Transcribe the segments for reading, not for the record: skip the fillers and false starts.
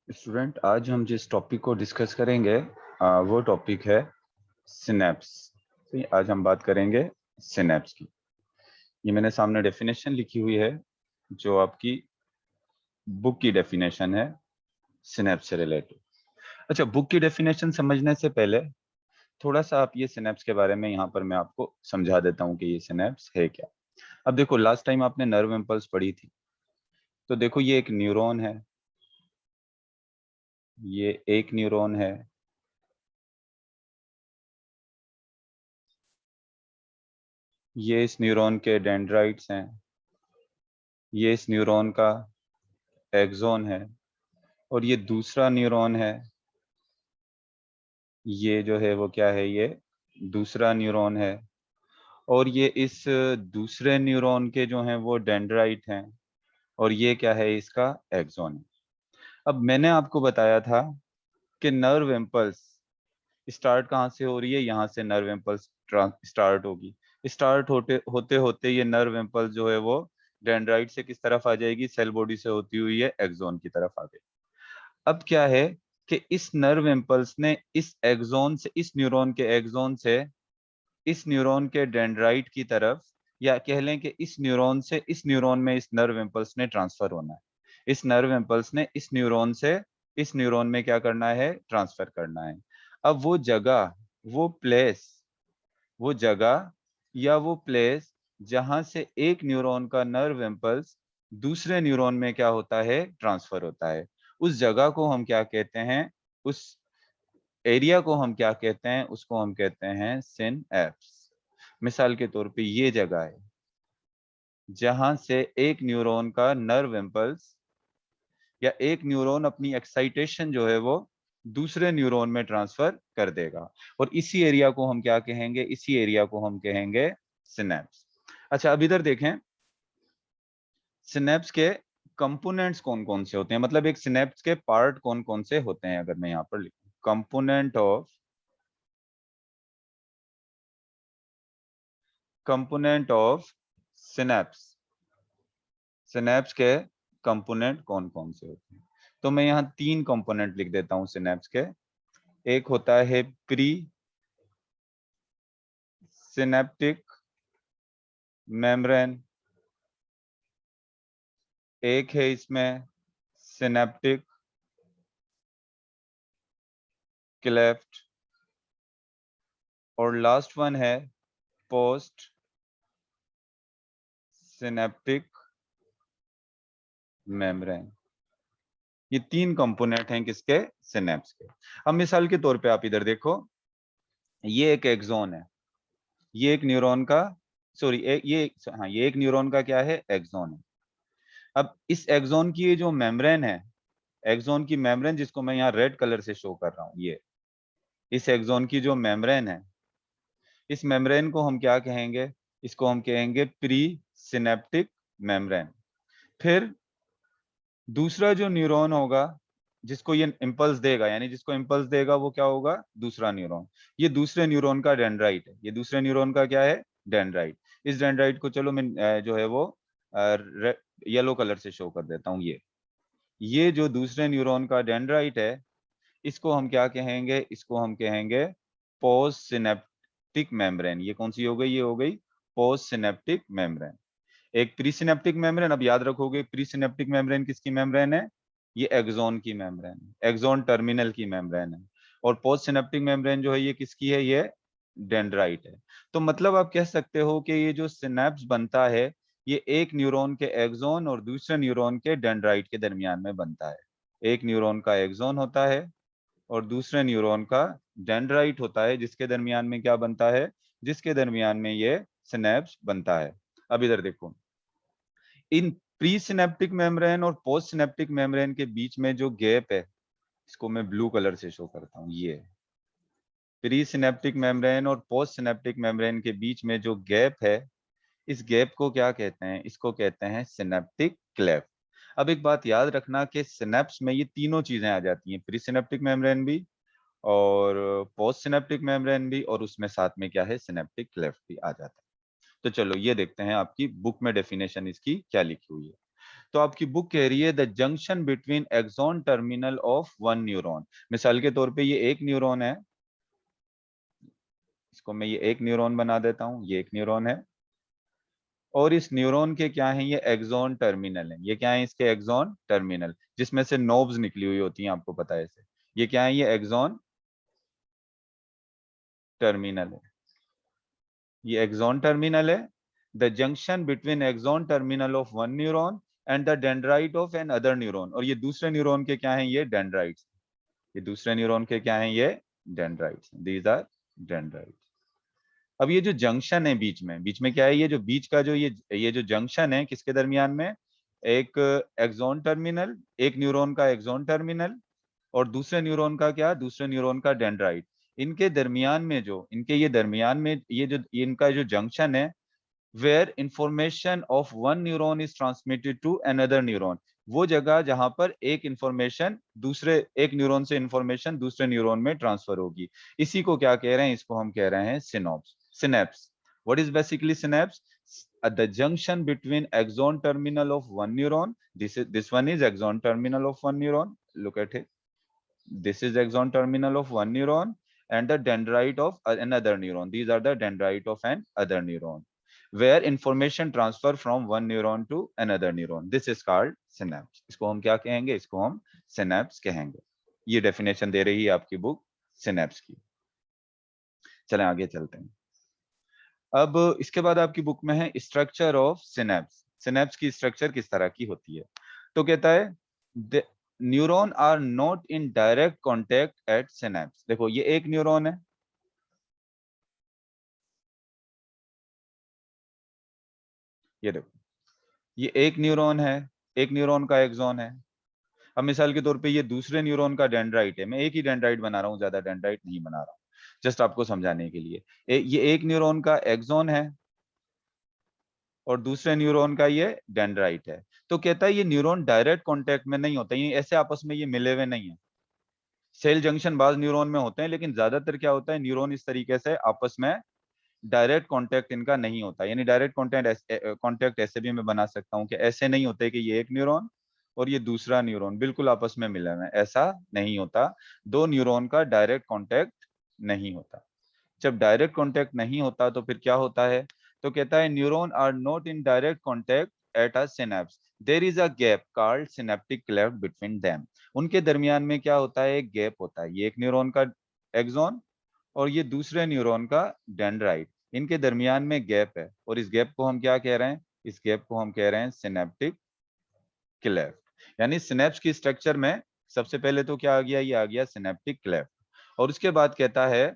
Student, आज हम जिस टॉपिक को डिस्कस करेंगे वो टॉपिक है सिनेप्स। तो आज हम बात करेंगे सिनेप्स की। ये मैंने सामने डेफिनेशन लिखी हुई है जो आपकी बुक की डेफिनेशन है सिनेप्स से रिलेटेड। अच्छा, बुक की डेफिनेशन समझने से पहले थोड़ा सा आप ये सिनेप्स के बारे में यहाँ पर मैं आपको समझा देता हूँ कि ये सिनेप्स है क्या। अब देखो, लास्ट टाइम आपने नर्व इम्पल्स पढ़ी थी, तो देखो ये एक न्यूरॉन है, ये एक न्यूरॉन है, ये इस न्यूरॉन के डेंड्राइट्स हैं, ये इस न्यूरॉन का एक्सॉन है, और ये दूसरा न्यूरॉन है, ये जो है वो क्या है, ये दूसरा न्यूरॉन है, और ये इस दूसरे न्यूरॉन के जो हैं वो डेंड्राइट हैं, और ये क्या है, इसका एक्सॉन है। अब मैंने आपको बताया था कि नर्व इम्पल्स स्टार्ट कहाँ से हो रही है, यहाँ से नर्व इम्पल्स स्टार्ट होगी। स्टार्ट होते होते होते ये नर्व इम्पल्स जो है वो डेंड्राइट से किस तरफ आ जाएगी, सेल बॉडी से होती हुई है एक्सॉन की तरफ आ गई। अब क्या है कि इस नर्व इम्पल्स ने इस एक्सॉन से, इस न्यूरॉन के एक्सॉन से इस न्यूरॉन के डेंड्राइट की तरफ, या कह लें कि इस न्यूरॉन से इस न्यूरॉन में इस नर्व इम्पल्स ने ट्रांसफर होना है। इस नर्व इम्पल्स ने इस न्यूरॉन से इस न्यूरॉन में क्या करना है, ट्रांसफर करना है। अब वो जगह, वो प्लेस, वो जगह या वो प्लेस जहां से एक न्यूरॉन का नर्व इम्पल्स दूसरे न्यूरॉन में क्या होता है, ट्रांसफर होता है, उस जगह को हम क्या कहते हैं, उस एरिया को हम क्या कहते हैं, उसको हम कहते हैं सिनएप्स। मिसाल के तौर पे ये जगह है जहां से एक न्यूरॉन का नर्व इम्पल्स या एक न्यूरॉन अपनी एक्साइटेशन जो है वो दूसरे न्यूरॉन में ट्रांसफर कर देगा, और इसी एरिया को हम क्या कहेंगे, इसी एरिया को हम कहेंगे सिनेप्स। अच्छा, अब इधर देखें, सिनेप्स के कंपोनेंट्स कौन कौन से होते हैं, मतलब एक सिनेप्स के पार्ट कौन कौन से होते हैं। अगर मैं यहाँ पर लिखूं कंपोनेंट ऑफ सिनेप्स, सिनेप्स के कंपोनेंट कौन कौन से होते हैं, तो मैं यहाँ तीन कंपोनेंट लिख देता हूँ सिनेप्स के। एक होता है प्री सिनेप्टिक मेम्ब्रेन, एक है इसमें सिनेप्टिक क्लेफ्ट, और लास्ट वन है पोस्ट सिनेप्टिक मेम्ब्रेन। ये तीन कंपोनेंट हैं किसके, सिनेप्स के। अब मिसाल के तौर पे आप इधर देखो, ये एक एक्सॉन है, ये एक न्यूरॉन का, सॉरी ये एक न्यूरॉन का क्या है, एक्सॉन है। अब इस एक्सॉन की ये जो मेम्ब्रेन है, एक्सॉन की मेम्ब्रेन जिसको मैं यहाँ रेड कलर से शो कर रहा हूँ, ये इस एक्सॉन की जो मेम्ब्रेन है, इस मेम्ब्रेन को हम क्या कहेंगे, इसको हम कहेंगे प्री सिनेप्टिक मेम्ब्रेन। फिर दूसरा जो न्यूरॉन होगा जिसको ये इम्पल्स देगा, यानी जिसको इम्पल्स देगा वो क्या होगा, दूसरा न्यूरॉन। ये दूसरे न्यूरॉन का डेंड्राइट है, ये दूसरे न्यूरॉन का क्या है, डेंड्राइट। इस डेंड्राइट को चलो मैं जो है वो येलो कलर से शो कर देता हूँ। ये जो दूसरे न्यूरॉन का डेंड्राइट है, इसको हम क्या कहेंगे, इसको हम कहेंगे पोस्ट सिनेप्टिक मेम्ब्रेन। ये कौन सी हो गई, ये हो गई पोस्ट सिनेप्टिक मेम्ब्रेन। एक प्री सिनेप्टिक मेम्ब्रेन, अब याद रखोगे प्री सिनेप्टिक मेम्ब्रेन किसकी मेम्ब्रेन है, ये एक्सॉन की मेम्ब्रेन है, एक्सॉन टर्मिनल की मेम्ब्रेन है। और पोस्ट सिनेप्टिक मेम्ब्रेन जो है ये किसकी है, ये डेंड्राइट है। तो मतलब आप कह सकते हो कि ये जो सिनेप्स बनता है, ये एक न्यूरॉन के एक्सॉन और दूसरे न्यूरॉन के डेंड्राइट के दरमियान में बनता है। एक न्यूरॉन का एक्सॉन होता है और दूसरे न्यूरॉन का डेंड्राइट होता है, जिसके दरमियान में क्या बनता है, जिसके दरमियान में ये सिनेप्स बनता है। अब इधर देखो, इन प्री सिनेप्टिक मेम्ब्रेन और पोस्ट सिनेप्टिक मेम्ब्रेन के बीच में जो गैप है, इसको मैं ब्लू कलर से शो करता हूँ। ये प्री सिनेप्टिक मेम्ब्रेन और पोस्ट सिनेप्टिक मेम्ब्रेन के बीच में जो गैप है, इस गैप को क्या कहते हैं, इसको कहते हैं सिनेप्टिक क्लेफ्ट। अब एक बात याद रखना कि सिनेप्स में ये तीनों चीजें आ जाती हैं, प्री सिनेप्टिक मेम्ब्रेन भी और पोस्ट सिनेप्टिक मेम्ब्रेन भी, और उसमें साथ में क्या है, सिनेप्टिक क्लेफ्ट भी आ जाता है। तो चलो ये देखते हैं आपकी बुक में डेफिनेशन इसकी क्या लिखी हुई है। तो आपकी बुक कह रही है the junction between axon terminal of one neuron. मिसाल के तौर पे ये एक न्यूरॉन है, इसको मैं ये एक न्यूरॉन बना देता हूं, ये एक न्यूरॉन है, और इस न्यूरॉन के क्या है, ये एक्सॉन टर्मिनल है। ये क्या है, इसके एक्सॉन टर्मिनल, जिसमें से नोब्स निकली हुई होती हैं, आपको पता है इसे। ये क्या है, ये एक्सॉन टर्मिनल है, ये एक्सॉन टर्मिनल है। The junction between axon terminal of one neuron and the dendrite of another neuron. और ये दूसरे न्यूरॉन के क्या है, ये डेंड्राइट्स। ये दूसरे न्यूरॉन के क्या है, ये डेंड्राइट्स। These are dendrites. अब ये जो जंक्शन है बीच में क्या है, ये जो बीच का जो ये जो जंक्शन है, किसके दरमियान में, एक एक्सॉन टर्मिनल, एक न्यूरॉन का एक्सॉन टर्मिनल, और दूसरे न्यूरॉन का क्या, दूसरे न्यूरॉन का डेंड्राइट। इनके दरमियान में जो, इनके ये दरमियान में ये जो इनका जो जंक्शन है, where information of one neuron is transmitted to another neuron, वो जगह जहां पर एक इंफॉर्मेशन दूसरे, एक न्यूरॉन से इंफॉर्मेशन दूसरे न्यूरॉन में ट्रांसफर होगी, इसी को क्या कह रहे हैं, इसको हम कह रहे हैं synapse, synapse. What is basically synapse? The junction between axon terminal of one neuron, this one is axon terminal of one neuron, look at it, this is axon terminal of one neuron, and the dendrite of another neuron, these are the dendrite of an other neuron, where information transfer from one neuron to another neuron, this is called synapse। इसको हम क्या कहेंगे, इसको हम synapse कहेंगे। ये definition दे रही है आपकी बुक synapse की। चलें आगे चलते हैं। अब इसके बाद आपकी बुक में है स्ट्रक्चर ऑफ सिनेप्स। सिनेप्स की स्ट्रक्चर किस तरह की होती है, तो कहता है neuron are not in direct contact at synapse. देखो ये एक न्यूरॉन है, ये देखो ये एक न्यूरॉन है, एक न्यूरॉन का एक्सॉन है। अब मिसाल के तौर पे ये दूसरे न्यूरॉन का डेंड्राइट है, मैं एक ही डेंड्राइट बना रहा हूँ, ज्यादा डेंड्राइट नहीं बना रहा हूँ, जस्ट आपको समझाने के लिए। ये एक न्यूरॉन का एक्सॉन है और दूसरे न्यूरॉन का ये डेंड्राइट है। तो कहता है ये न्यूरॉन डायरेक्ट कांटेक्ट में नहीं होता, ये ऐसे आपस में ये मिले हुए नहीं है। सेल जंक्शन बाज न्यूरॉन में होते हैं, लेकिन ज्यादातर क्या होता है, न्यूरॉन इस तरीके से आपस में डायरेक्ट कांटेक्ट इनका नहीं होता। यानी डायरेक्ट कांटेक्ट ऐसे भी मैं बना सकता हूँ कि ऐसे नहीं होते कि ये एक न्यूरॉन और ये दूसरा न्यूरॉन बिल्कुल आपस में मिले हुए हैं, ऐसा नहीं होता। दो न्यूरॉन का डायरेक्ट कांटेक्ट नहीं होता। जब डायरेक्ट कांटेक्ट नहीं होता तो फिर क्या होता है, तो कहता है neuron are not in direct contact at a synapse, there is a gap called synaptic cleft between them. उनके दरमियान में क्या होता है, एक गैप होता है। ये एक न्यूरॉन का एक्सॉन और ये दूसरे न्यूरॉन का डेंड्राइट, इनके दरमियान में गैप है, और इस गैप को हम क्या कह रहे हैं, इस गैप को हम कह रहे हैं सिनेप्टिक क्लेफ्ट। यानी सिनेप्स की स्ट्रक्चर में सबसे पहले तो क्या आ गया, ये आ गया सिनेप्टिक क्लेफ्ट। और उसके बाद कहता है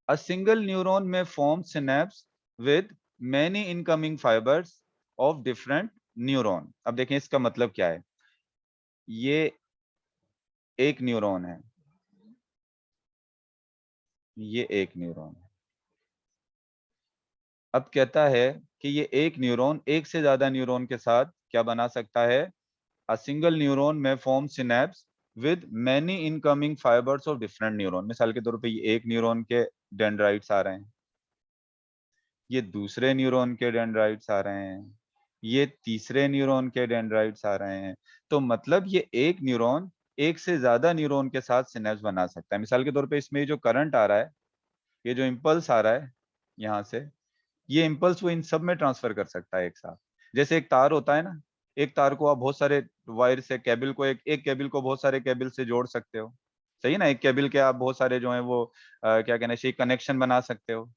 a single neuron may form synapse with many incoming fibers of different neuron। अब देखें इसका मतलब क्या है, ये एक न्यूरॉन है, ये एक न्यूरॉन है। अब कहता है कि ये एक न्यूरॉन एक से ज्यादा न्यूरॉन के साथ क्या बना सकता है, a single neuron may form synapse with many incoming fibers of different neuron। मिसाल के तौर पे ये एक न्यूरॉन के डेंड्राइट्स आ रहे हैं, ये दूसरे न्यूरॉन के डेंड्राइट्स आ रहे हैं, ये तीसरे न्यूरॉन के डेंड्राइट्स आ रहे हैं। तो मतलब ये एक न्यूरॉन एक से ज्यादा न्यूरॉन के साथ सिनेप्स बना सकता है। मिसाल के तौर पे इसमें जो करंट आ रहा है, ये जो इम्पल्स आ रहा है यहाँ से, ये इम्पल्स वो इन सब में ट्रांसफर कर सकता है एक साथ। जैसे एक तार होता है ना, एक तार को आप बहुत सारे वायर से, केबल को एक केबल को बहुत सारे केबल से जोड़ सकते हो, सही है ना। एक केबल के आप बहुत सारे जो है वो क्या कहना चाहिए, कनेक्शन बना सकते हो।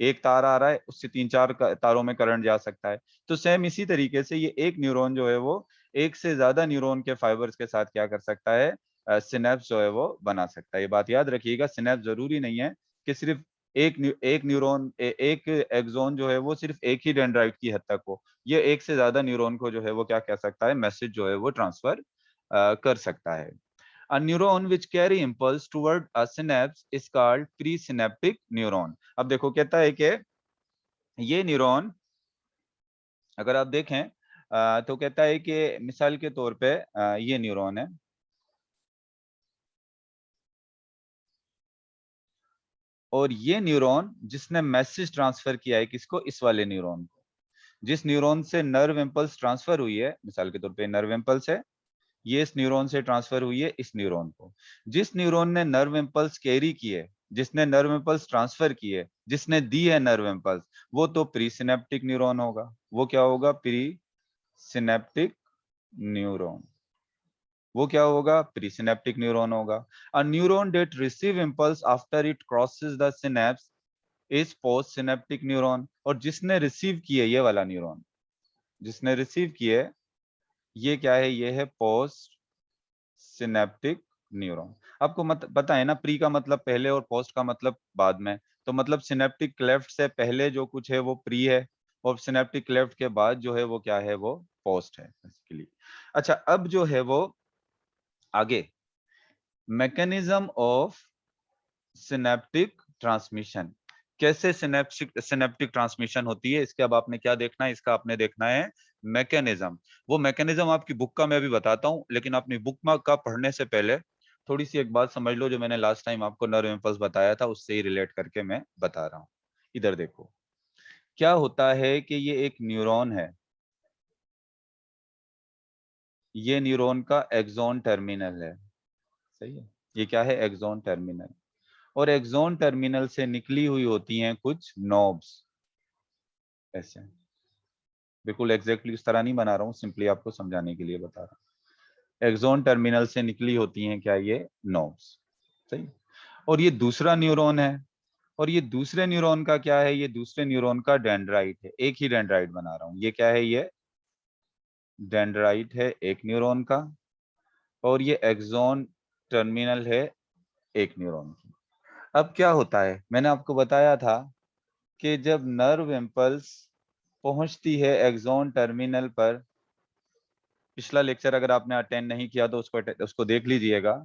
एक तार आ रहा है, उससे तीन चार तारों में करंट जा सकता है। तो सेम इसी तरीके से ये एक न्यूरॉन जो है वो एक से ज्यादा न्यूरॉन के फाइबर्स के साथ क्या कर सकता है, सिनेप्स जो है वो बना सकता है। ये बात याद रखिएगा, सिनेप्स जरूरी नहीं है कि सिर्फ एक न्यूरॉन एक एक्सॉन जो है वो सिर्फ एक ही डेंड्राइट की हद तक हो। ये एक से ज्यादा न्यूरॉन को जो है वो क्या कह सकता है, मैसेज जो है वो ट्रांसफर कर सकता है। A neuron which carry impulse toward a synapse is called presynaptic neuron। अब देखो कहता है कि ये न्यूरॉन, अगर आप देखें तो कहता है कि मिसाल के तौर पे ये न्यूरॉन है, और ये न्यूरॉन जिसने मैसेज ट्रांसफर किया है किसको, इस वाले न्यूरॉन को। जिस न्यूरॉन से नर्व इम्पल्स ट्रांसफर हुई है, मिसाल के तौर पे नर्व इम्पल्स है, ये इस न्यूरॉन से ट्रांसफर हुई है इस न्यूरॉन को। जिस न्यूरॉन ने नर्व इम्पल्स कैरी किए, जिसने नर्व इम्पल्स ट्रांसफर किए, जिसने दी है नर्व इम्पल्स, वो तो प्री सिनेप्टिक न्यूरॉन होगा। वो क्या होगा? Pre synaptic neuron. वो क्या होगा? प्री सिनेप्टिक न्यूरॉन होगा। अ neuron that receive impulse after it crosses the synapse is post synaptic neuron. और जिसने रिसीव किए, ये वाला न्यूरॉन जिसने रिसीव किए, ये क्या है? ये है पोस्ट सिनेप्टिक न्यूरॉन। आपको पता है ना, प्री का मतलब पहले और पोस्ट का मतलब बाद में। तो मतलब सिनेप्टिक क्लेफ्ट से पहले जो कुछ है वो प्री है, और सिनेप्टिक क्लेफ्ट के बाद जो है वो क्या है? वो पोस्ट है बेसिकली। अच्छा, अब जो है वो आगे मैकेनिज्म ऑफ सिनेप्टिक ट्रांसमिशन। कैसे सिनेप्टिक ट्रांसमिशन होती है, इसके अब आपने क्या देखना है? इसका आपने देखना है मैकेनिज्म। वो मैकेनिज्म आपकी बुक का मैं भी बताता हूं, लेकिन अपनी बुक का पढ़ने से पहले थोड़ी सी एक बात समझ लो, जो मैंने लास्ट टाइम आपको नर्व इम्पल्स बताया था उससे ही रिलेट करके मैं बता रहा हूं। इधर देखो, क्या होता है कि ये एक न्यूरॉन है, ये न्यूरॉन का एक्सॉन टर्मिनल है। सही है? ये क्या है? Axon terminal. और एक्सॉन टर्मिनल से निकली हुई होती हैं कुछ नोब्स, ऐसे। बिल्कुल एग्जैक्टली उस तरह नहीं बना रहा हूँ, सिंपली आपको समझाने के लिए बता रहा हूँ। एक्सॉन टर्मिनल से निकली होती हैं क्या? ये नोब्स। सही। और ये दूसरा न्यूरॉन है, और ये दूसरे न्यूरॉन का क्या है? ये दूसरे न्यूरॉन का डेंड्राइट है। एक ही डेंड्राइट बना रहा हूँ। ये क्या है? ये डेंड्राइट है एक न्यूरॉन का, और ये एक्सॉन टर्मिनल है एक न्यूरॉन की। अब क्या होता है, मैंने आपको बताया था कि जब नर्व इम्पल्स पहुंचती है एक्सॉन टर्मिनल पर, पिछला लेक्चर अगर आपने अटेंड नहीं किया तो उसको देख लीजिएगा।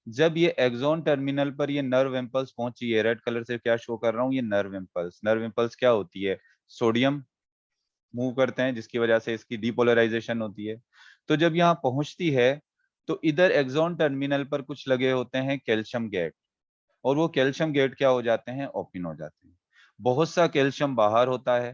जब ये एक्सॉन टर्मिनल पर ये नर्व इम्पल्स पहुंची है, रेड कलर से क्या शो कर रहा हूं? ये नर्व इम्पल्स। नर्व इम्पल्स क्या होती है? सोडियम मूव करते हैं, जिसकी वजह से इसकी डीपोलराइजेशन होती है। तो जब यहाँ पहुंचती है, तो इधर एक्सॉन टर्मिनल पर कुछ लगे होते हैं कैल्शियम गेट, और वो कैल्शियम गेट क्या हो जाते हैं? ओपन हो जाते हैं। बहुत सा कैल्शियम बाहर होता है,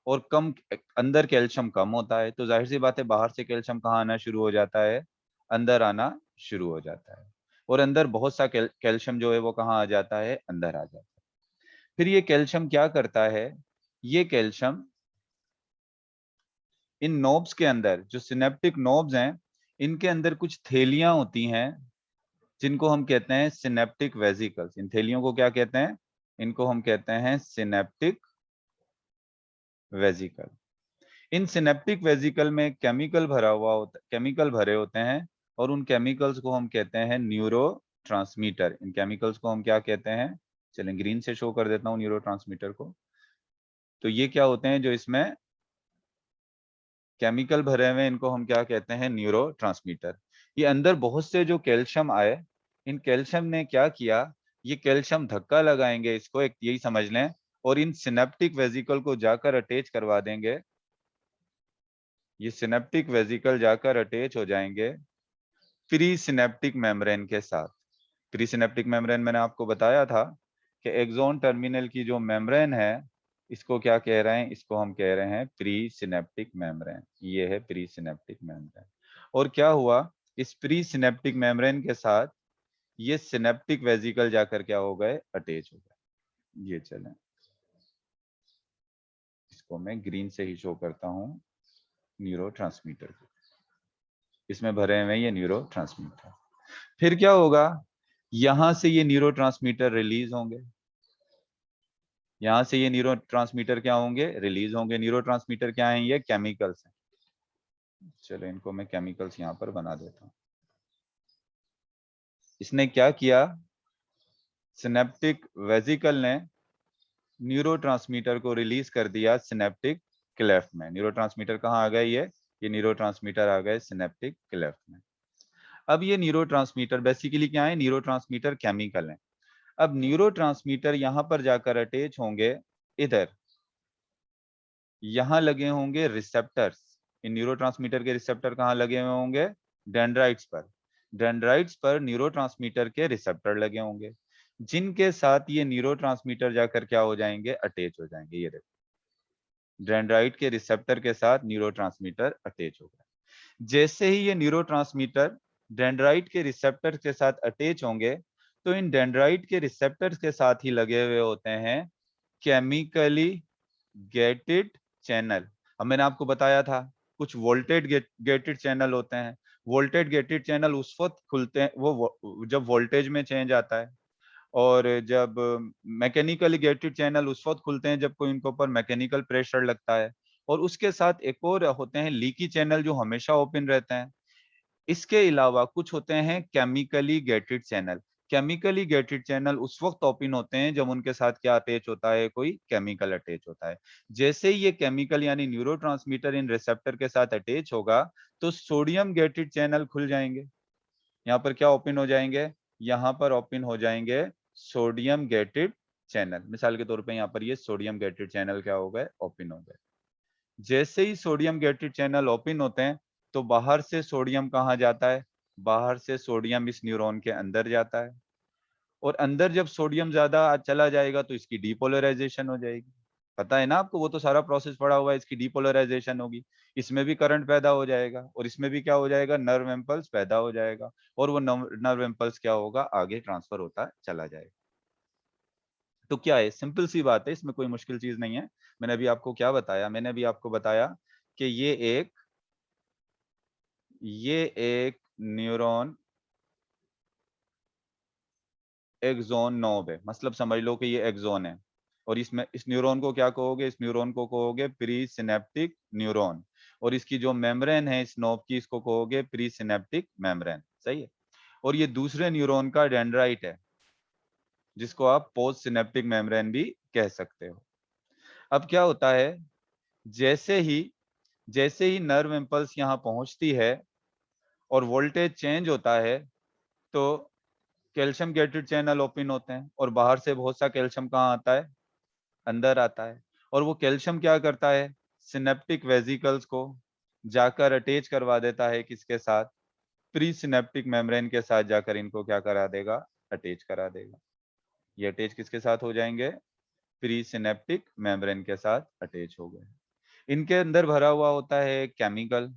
और कम अंदर कैल्शियम कम होता है। तो जाहिर सी बात है, बाहर से कैल्शियम कहाँ आना शुरू हो जाता है? अंदर आना शुरू हो जाता है। और अंदर बहुत सा कैल्शियम जो है वो कहाँ आ जाता है? अंदर आ जाता है। फिर ये कैल्शियम क्या करता है? ये कैल्शियम इन नोब्स के अंदर, जो सिनेप्टिक नोब्स हैं, इनके अंदर कुछ थैलियां होती हैं, जिनको हम कहते हैं सिनेप्टिक वेसिकल्स। इन थैलियों को क्या कहते हैं? इनको हम कहते हैं सिनेप्टिक वेसिकल। इन सिनेप्टिक वेसिकल में केमिकल भरा हुआ होता, केमिकल भरे होते हैं, और उन केमिकल्स को हम कहते हैं न्यूरो ट्रांसमीटर। इन केमिकल्स को हम क्या कहते हैं? चलें ग्रीन से शो कर देता हूँ न्यूरो ट्रांसमीटर को। तो ये क्या होते हैं? जो इसमें केमिकल भरे हुए हैं, इनको हम क्या कहते हैं? Neuro transmitter. ये अंदर बहुत से जो कैल्शियम आए, इन कैल्शियम ने क्या किया? ये कैल्शियम धक्का लगाएंगे इसको, एक यही समझ लें, और इन सिनेप्टिक वेसिकल को जाकर अटैच करवा देंगे। ये सिनेप्टिक वेसिकल जाकर अटैच हो जाएंगे प्री सिनेप्टिक मेम्ब्रेन के साथ। प्री सिनेप्टिक मेम्ब्रेन मैंने आपको बताया था कि एक्सॉन टर्मिनल की जो मेम्ब्रेन है, इसको क्या कह रहे हैं? इसको हम कह रहे हैं प्री सिनेप्टिक मेम्ब्रेन। ये है प्री सिनेप्टिक मेम्ब्रेन। और क्या हुआ? इस प्री सिनेप्टिक मेम्ब्रेन के साथ ये सिनेप्टिक वेसिकल जाकर क्या हो गए? अटैच हो गए। ये चलें, इसको मैं ग्रीन से ही शो करता हूँ न्यूरो ट्रांसमीटर को। इसमें भरे हुए ये न्यूरो ट्रांसमीटर। फिर क्या होगा? यहां से ये न्यूरोट्रांसमीटर रिलीज होंगे। यहां से ये न्यूरोट्रांसमीटर क्या होंगे? रिलीज होंगे। न्यूरोट्रांसमीटर क्या है? ये केमिकल्स हैं। चलो इनको मैं केमिकल्स यहां पर बना देता हूं। इसने क्या किया? सिनेप्टिक वेसिकल ने न्यूरोट्रांसमीटर को रिलीज कर दिया सिनेप्टिक क्लेफ्ट में। न्यूरोट्रांसमीटर कहाँ आ गए? ये न्यूरोट्रांसमीटर आ गए सिनेप्टिक क्लेफ्ट में। अब ये न्यूरोट्रांसमीटर बेसिकली क्या है? न्यूरोट्रांसमीटर केमिकल है। अब न्यूरोट्रांसमीटर यहां पर जाकर अटैच होंगे इधर, यहां लगे होंगे रिसेप्टर्स। इन न्यूरोट्रांसमीटर के रिसेप्टर कहां लगे हुए होंगे? डेंड्राइट्स पर। डेंड्राइट्स पर न्यूरोट्रांसमीटर के रिसेप्टर लगे होंगे, जिनके साथ ये न्यूरोट्रांसमीटर जाकर क्या हो जाएंगे? अटैच हो जाएंगे। ये देखो, डेंड्राइट के रिसेप्टर के साथ न्यूरोट्रांसमीटर अटैच होगा। जैसे ही ये न्यूरोट्रांसमीटर डेंड्राइट के रिसेप्टर के साथ अटैच होंगे, तो इन डेंड्राइट के रिसेप्टर्स के साथ ही लगे हुए होते हैं केमिकली गेटेड चैनल। अब मैंने आपको बताया था कुछ वोल्टेज गेटेड चैनल होते हैं। वोल्टेज गेटेड चैनल उस वक्त खुलते हैं जब वोल्टेज में चेंज आता है, और जब मैकेनिकली गेटेड चैनल उस वक्त खुलते हैं जब कोई इनके ऊपर मैकेनिकल प्रेशर लगता है। और उसके साथ एक और होते हैं लीकी चैनल जो हमेशा ओपन रहते हैं। इसके अलावा कुछ होते हैं chemically gated channel. Chemically gated channel उस वक्त ओपन होते हैं जब उनके साथ क्या अटैच होता है, कोई केमिकल अटैच होता है। जैसे ही ये केमिकल यानी न्यूरोट्रांसमीटर इन रिसेप्टर के साथ अटैच होगा, तो सोडियम गेटेड चैनल खुल जाएंगे। यहाँ पर क्या ओपन हो जाएंगे, यहाँ पर ओपन हो जाएंगे सोडियम गेटेड चैनल। मिसाल के तौर पे यहाँ पर ये सोडियम गेटेड चैनल क्या हो गए, ओपन हो गए। जैसे ही सोडियम गेटेड चैनल ओपन होते हैं, तो बाहर से सोडियम कहाँ जाता है, बाहर से सोडियम इस न्यूरॉन के अंदर जाता है। और अंदर जब सोडियम ज्यादा चला जाएगा तो इसकी डीपोलराइजेशन हो जाएगी। पता है ना आपको, वो तो सारा प्रोसेस पड़ा हुआ है, इसकी डीपोलराइजेशन होगी। इसमें भी करंट पैदा हो जाएगा और इसमें भी क्या हो जाएगा, नर्व इम्पल्स पैदा हो जाएगा। और वो नर्व इम्पल्स क्या होगा, आगे ट्रांसफर होता चला जाएगा। तो क्या है, सिंपल सी बात है, इसमें कोई मुश्किल चीज नहीं है। मैंने अभी आपको क्या बताया, मैंने अभी आपको बताया कि ये एक न्यूरॉन एक्सोन नोब है। मतलब समझ लो कि ये एक्सोन है। और इसमें इस न्यूरॉन को क्या कहोगे, इस न्यूरॉन को कहोगे प्री सिनेप्टिक न्यूरॉन। और इसकी जो मेम्ब्रेन है इस नोब की, इसको कहोगे प्री सिनेप्टिक मेम्ब्रेन। सही है। और ये दूसरे न्यूरॉन का डेंड्राइट है, जिसको आप पोस्ट सिनेप्टिक मेम्ब्रेन भी कह सकते हो। अब क्या होता है, जैसे ही जैसे ही नर्व इम्पल्स यहाँ पहुंचती है और वोल्टेज चेंज होता है, तो कैल्शियम गेटेड चैनल ओपन होते हैं और बाहर से बहुत सा कैल्शियम कहाँ आता है, अंदर आता है। और वो कैल्शियम क्या करता है, सिनेप्टिक वेसिकल्स को जाकर अटैच करवा देता है, किसके साथ, प्री सिनेप्टिक मेम्ब्रेन के साथ जाकर इनको क्या करा देगा, अटैच करा देगा। ये अटैच किसके साथ हो जाएंगे, प्री सिनेप्टिक मेम्ब्रेन के साथ अटैच हो गए। इनके अंदर भरा हुआ होता है केमिकल,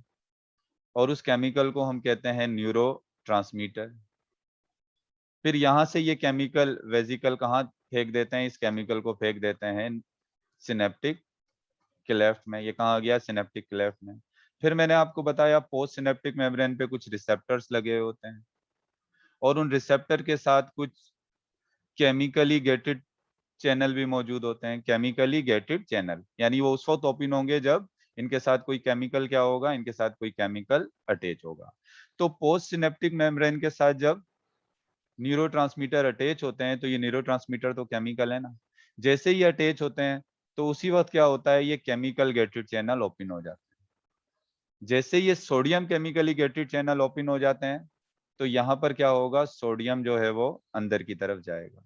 और उस केमिकल को हम कहते हैं न्यूरो ट्रांसमीटर। फिर यहाँ से ये केमिकल वेसिकल कहाँ फेंक देते हैं, इस केमिकल को फेंक देते हैं सिनेप्टिक क्लेफ्ट में। ये कहाँ आ गया, सिनेप्टिक क्लेफ्ट में। फिर मैंने आपको बताया पोस्ट सिनेप्टिक मेम्ब्रेन पे कुछ रिसेप्टर्स लगे होते हैं, और उन रिसेप्टर के साथ कुछ केमिकली गेटेड चैनल भी मौजूद होते हैं। केमिकली गेटेड चैनल यानी वो उस वक्त ओपन होंगे जब इनके साथ कोई केमिकल क्या होगा, इनके साथ कोई केमिकल अटैच होगा। तो पोस्ट सिनेप्टिक मेम्ब्रेन के साथ जब न्यूरोट्रांसमीटर अटैच होते हैं, तो ये न्यूरोट्रांसमीटर तो केमिकल है ना, जैसे ही अटैच होते हैं तो उसी वक्त क्या होता है, ये केमिकल गेटेड चैनल ओपन हो जाते हैं। जैसे ये sodium chemically gated channel open हो जाते हैं, तो यहाँ पर क्या होगा, सोडियम जो है वो अंदर की तरफ जाएगा।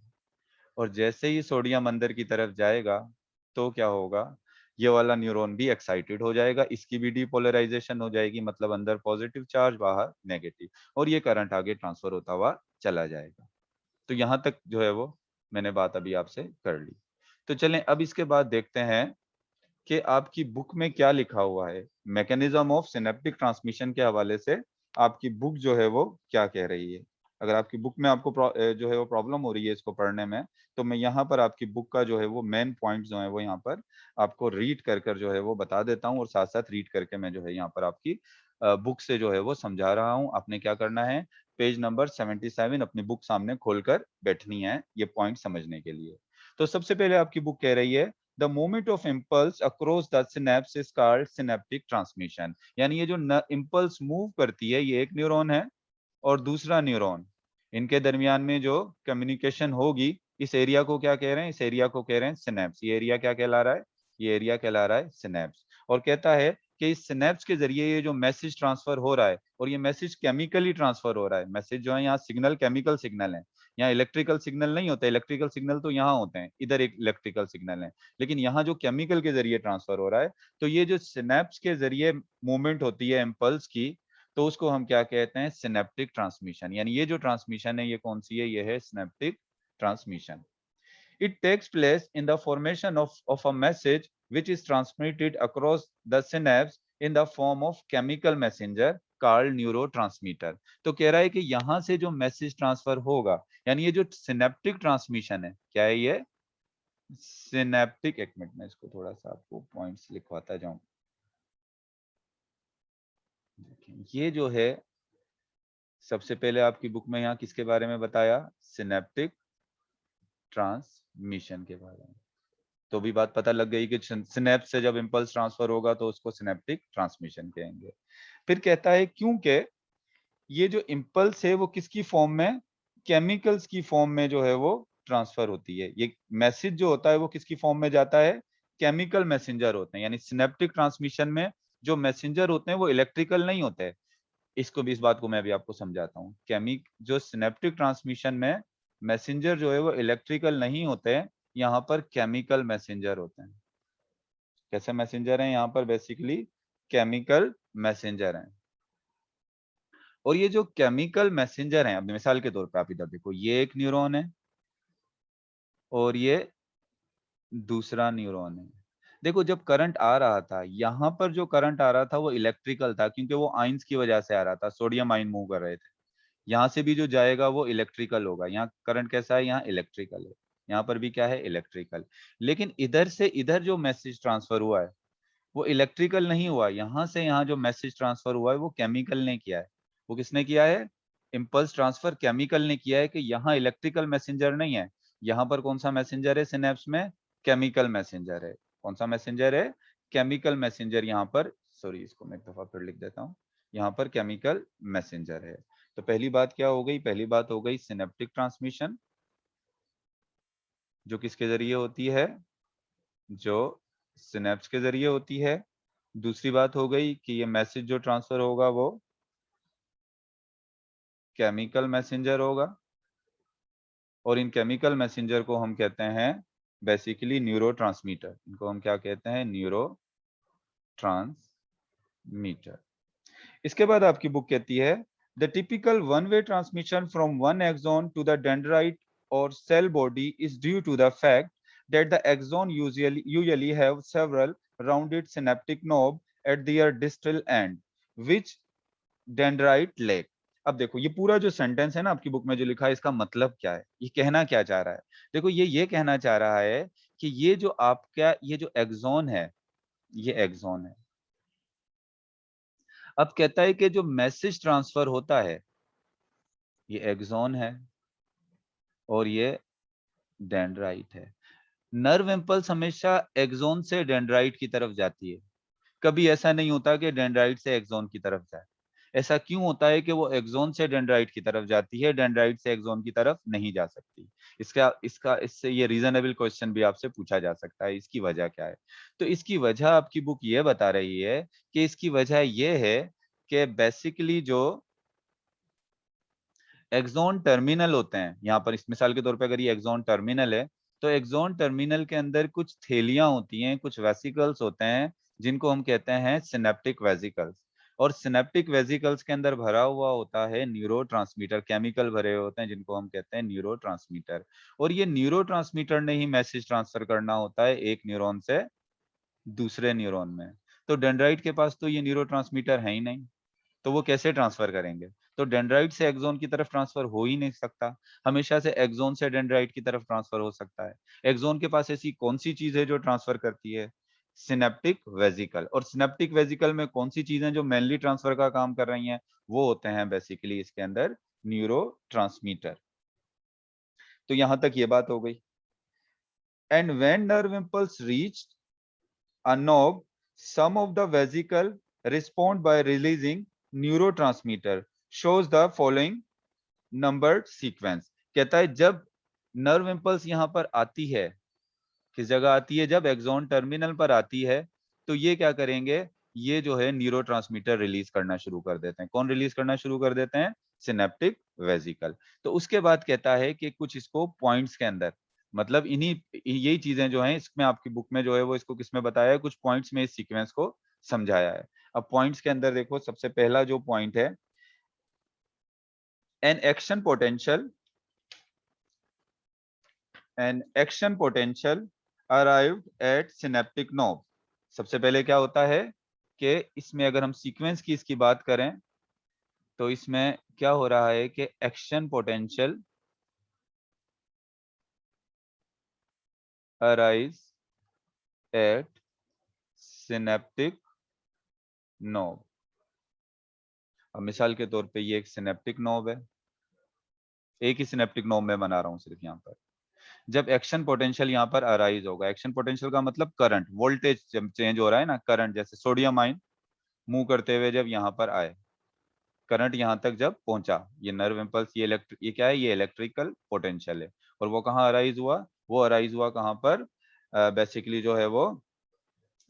और जैसे ही सोडियम अंदर की तरफ जाएगा, तो क्या होगा, ये वाला न्यूरॉन भी एक्साइटेड हो जाएगा, इसकी भी डीपोलराइजेशन हो जाएगी, मतलब अंदर पॉजिटिव चार्ज बाहर नेगेटिव, और ये करंट आगे ट्रांसफर होता हुआ चला जाएगा। तो यहाँ तक जो है वो मैंने बात अभी आपसे कर ली। तो चलें अब इसके बाद देखते हैं कि आपकी बुक में क्या लिखा हुआ है, मैकेनिज्म ऑफ सिनेप्टिक ट्रांसमिशन के हवाले से आपकी बुक जो है वो क्या कह रही है। अगर आपकी बुक में आपको जो है वो प्रॉब्लम हो रही है इसको पढ़ने में, तो मैं यहाँ पर आपकी बुक का जो है वो मेन पॉइंट जो है वो यहाँ पर आपको रीड कर कर जो है वो बता देता हूँ, और साथ साथ रीड करके मैं जो है यहाँ पर आपकी बुक से जो है वो समझा रहा हूँ। आपने क्या करना है, पेज नंबर 77 अपनी बुक सामने खोलकर बैठनी है ये पॉइंट समझने के लिए। तो सबसे पहले आपकी बुक कह रही है the movement of impulse across the synapse is called synaptic transmission। यानी ये जो इम्पल्स मूव करती है, ये एक न्यूरॉन है और दूसरा न्यूरॉन, इनके दरमियान में जो कम्युनिकेशन होगी, इस एरिया को क्या कह रहे हैं, इस एरिया को कह रहे हैं सिनेप्स। ये एरिया क्या कहला रहा है, ये एरिया कहला रहा है सिनेप्स। और कहता है कि इस सिनेप्स के जरिए ये जो मैसेज ट्रांसफर हो रहा है, और ये मैसेज केमिकली ट्रांसफर हो रहा है। मैसेज जो है यहाँ सिग्नल केमिकल सिग्नल है, यहाँ इलेक्ट्रिकल सिग्नल नहीं होता। इलेक्ट्रिकल सिग्नल तो यहाँ होते हैं, इधर एक इलेक्ट्रिकल सिग्नल है, लेकिन यहाँ जो केमिकल के जरिए ट्रांसफर हो रहा है। तो ये जो सिनेप्स के जरिए मूवमेंट होती है इम्पल्स की, तो उसको हम क्या कहते हैं, सिनेप्टिक ट्रांसमिशन। यानी ये जो ट्रांसमिशन है ये कौन सी है, ये है synaptic transmission. It takes place in the formation of a message which is transmitted across the synapse in the form of chemical messenger called neurotransmitter। तो कह रहा है कि यहां से जो मैसेज ट्रांसफर होगा, यानी ये जो सिनेप्टिक ट्रांसमिशन है, क्या है ये सिनेप्टिक। एक मिनट में इसको थोड़ा सा आपको पॉइंट्स लिखवाता जाऊं। ये जो है सबसे पहले आपकी बुक में यहाँ किसके बारे में बताया, सिनेप्टिक ट्रांसमिशन के बारे में। तो भी बात पता लग गई कि सिनेप्स से जब इंपल्स ट्रांसफर होगा तो उसको सिनेप्टिक ट्रांसमिशन कहेंगे। फिर कहता है क्योंकि ये जो इंपल्स है वो किसकी फॉर्म में, केमिकल्स की फॉर्म में जो है वो ट्रांसफर होती है। ये मैसेज जो होता है वो किसकी फॉर्म में जाता है, केमिकल मैसेंजर होते हैं। यानी सिनेप्टिक ट्रांसमिशन में जो मैसेंजर होते हैं वो इलेक्ट्रिकल नहीं होते। इसको भी, इस बात को मैं भी आपको समझाता हूँ। जो सिनेप्टिक ट्रांसमिशन में मैसेंजर जो है वो इलेक्ट्रिकल नहीं होते हैं, यहाँ पर केमिकल मैसेंजर होते हैं। कैसे मैसेंजर हैं यहाँ पर, बेसिकली केमिकल मैसेंजर हैं। और ये जो केमिकल मैसेंजर हैं, अब मिसाल के तौर पे आप इधर देखो, ये एक न्यूरॉन है और ये दूसरा न्यूरॉन है। देखो जब करंट आ रहा था, यहाँ पर जो करंट आ रहा था वो इलेक्ट्रिकल था, क्योंकि वो आइंस की वजह से आ रहा था, सोडियम आयन मूव कर रहे थे। यहाँ से भी जो जाएगा वो इलेक्ट्रिकल होगा। यहाँ करंट कैसा है, यहाँ इलेक्ट्रिकल है। यहाँ पर भी क्या है, इलेक्ट्रिकल। लेकिन इधर से इधर जो मैसेज ट्रांसफर हुआ है वो इलेक्ट्रिकल नहीं हुआ। यहाँ से यहाँ जो मैसेज ट्रांसफर हुआ है वो केमिकल ने किया है। वो किसने किया है, इंपल्स ट्रांसफर केमिकल ने किया है। कि यहाँ इलेक्ट्रिकल मैसेंजर नहीं है, यहाँ पर कौन सा मैसेंजर है सिनेप्स में, केमिकल मैसेंजर है। कौन सा मैसेंजर है, केमिकल मैसेंजर। यहाँ पर सॉरी, इसको मैं एक दफा फिर लिख देता हूँ। यहाँ पर केमिकल मैसेंजर है। तो पहली बात क्या हो गई, पहली बात हो गई सिनेप्टिक ट्रांसमिशन, जो किसके जरिए होती है, जो सिनेप्स के जरिए होती है। दूसरी बात हो गई कि ये मैसेज जो ट्रांसफर होगा वो केमिकल मैसेंजर होगा। और इन केमिकल मैसेंजर को हम कहते हैं बेसिकली न्यूरोट्रांसमीटर। इनको हम क्या कहते हैं, न्यूरो ट्रांसमीटर। इसके बाद आपकी बुक कहती है the typical one way transmission from one axon to the dendrite और cell body is due to the fact that the axon usually have several rounded synaptic knob at their distal end which dendrite lack। अब देखो ये पूरा जो sentence है ना आपकी book में जो लिखा है, इसका मतलब क्या है, ये कहना क्या चाह रहा है। देखो ये कहना चाह रहा है कि ये जो आपका ये जो एक्सॉन है, ये एक्सॉन है। अब कहता है कि जो मैसेज ट्रांसफर होता है ये एक्सॉन है और ये डेंड्राइट है। नर्व इंपल्स हमेशा एक्सॉन से डेंड्राइट की तरफ जाती है। कभी ऐसा नहीं होता कि डेंड्राइट से एक्सॉन की तरफ जाए। ऐसा क्यों होता है कि वो एक्सॉन से डेंड्राइट की तरफ जाती है, डेंड्राइट से एक्सॉन की तरफ नहीं जा सकती। इसका इसका इससे ये रीजनेबल क्वेश्चन भी आपसे पूछा जा सकता है, इसकी वजह क्या है। तो इसकी वजह आपकी बुक ये बता रही है कि इसकी वजह ये है कि बेसिकली जो एक्सॉन टर्मिनल होते हैं, यहाँ पर इस मिसाल के तौर पे अगर ये एक्सॉन टर्मिनल है, तो एक्सॉन टर्मिनल के अंदर कुछ थैलियां होती हैं, कुछ वेसिकल्स होते हैं, जिनको हम कहते हैं सिनेप्टिक वेसिकल्स। और सिनेप्टिक वेसिकल्स के अंदर भरा हुआ होता है न्यूरोट्रांसमीटर, केमिकल भरे होते हैं जिनको हम कहते हैं न्यूरोट्रांसमीटर। और ये न्यूरोट्रांसमीटर ने ही मैसेज ट्रांसफर करना होता है एक न्यूरॉन से दूसरे न्यूरॉन में। तो डेंड्राइट के पास तो ये न्यूरोट्रांसमीटर है ही नहीं, तो वो कैसे ट्रांसफर करेंगे। तो डेंड्राइट से एक्सॉन की तरफ ट्रांसफर हो ही नहीं सकता, हमेशा से एक्सॉन से डेंड्राइट की तरफ ट्रांसफर हो सकता है। एक्सॉन के पास ऐसी कौन सी चीज है जो ट्रांसफर करती है, सिनेप्टिक वेसिकल। और सिनेप्टिक वेसिकल में कौन सी चीजें जो मेनली ट्रांसफर का काम कर रही हैं, वो होते हैं बेसिकली इसके अंदर न्यूरो। तो यहां तक ये बात हो गई। And when nerve impulse reach a knob, some of the vesicle respond by releasing neurotransmitter, shows the following numbered sequence। कहता है जब नर्व इम्पल्स यहां पर आती है, किस जगह आती है, जब एक्सॉन टर्मिनल पर आती है, तो ये क्या करेंगे, ये जो है न्यूरोट्रांसमीटर रिलीज करना शुरू कर देते हैं। कौन रिलीज करना शुरू कर देते हैं, सिनेप्टिक वेसिकल। तो उसके बाद कहता है कि कुछ इसको पॉइंट्स के अंदर, मतलब इन्हीं यही चीजें जो हैं इसमें आपकी बुक में जो है वो इसको किसमें बताया है, कुछ पॉइंट्स में इस सीक्वेंस को समझाया है। अब पॉइंट्स के अंदर देखो, सबसे पहला जो पॉइंट है, an action potential, an action potential arrived at synaptic knob. सबसे पहले क्या होता है कि इसमें अगर हम सीक्वेंस की इसकी बात करें तो इसमें क्या हो रहा है कि action potential arise at synaptic knob. अब मिसाल के तौर पे ये एक सिनेप्टिक नोब है, एक ही सिनेप्टिक नोब में बना रहा हूं सिर्फ यहाँ पर। जब एक्शन पोटेंशियल यहाँ पर अराइज होगा, एक्शन पोटेंशियल का मतलब करंट, वोल्टेज जब चेंज हो रहा है ना, करंट, जैसे सोडियम आयन मूव करते हुए जब यहाँ पर आए, करंट यहाँ तक जब पहुंचा, ये नर्व इम्पल्स, ये क्या है, ये इलेक्ट्रिकल पोटेंशियल है। और वो कहाँ अराइज हुआ, वो अराइज हुआ कहाँ पर, बेसिकली जो है वो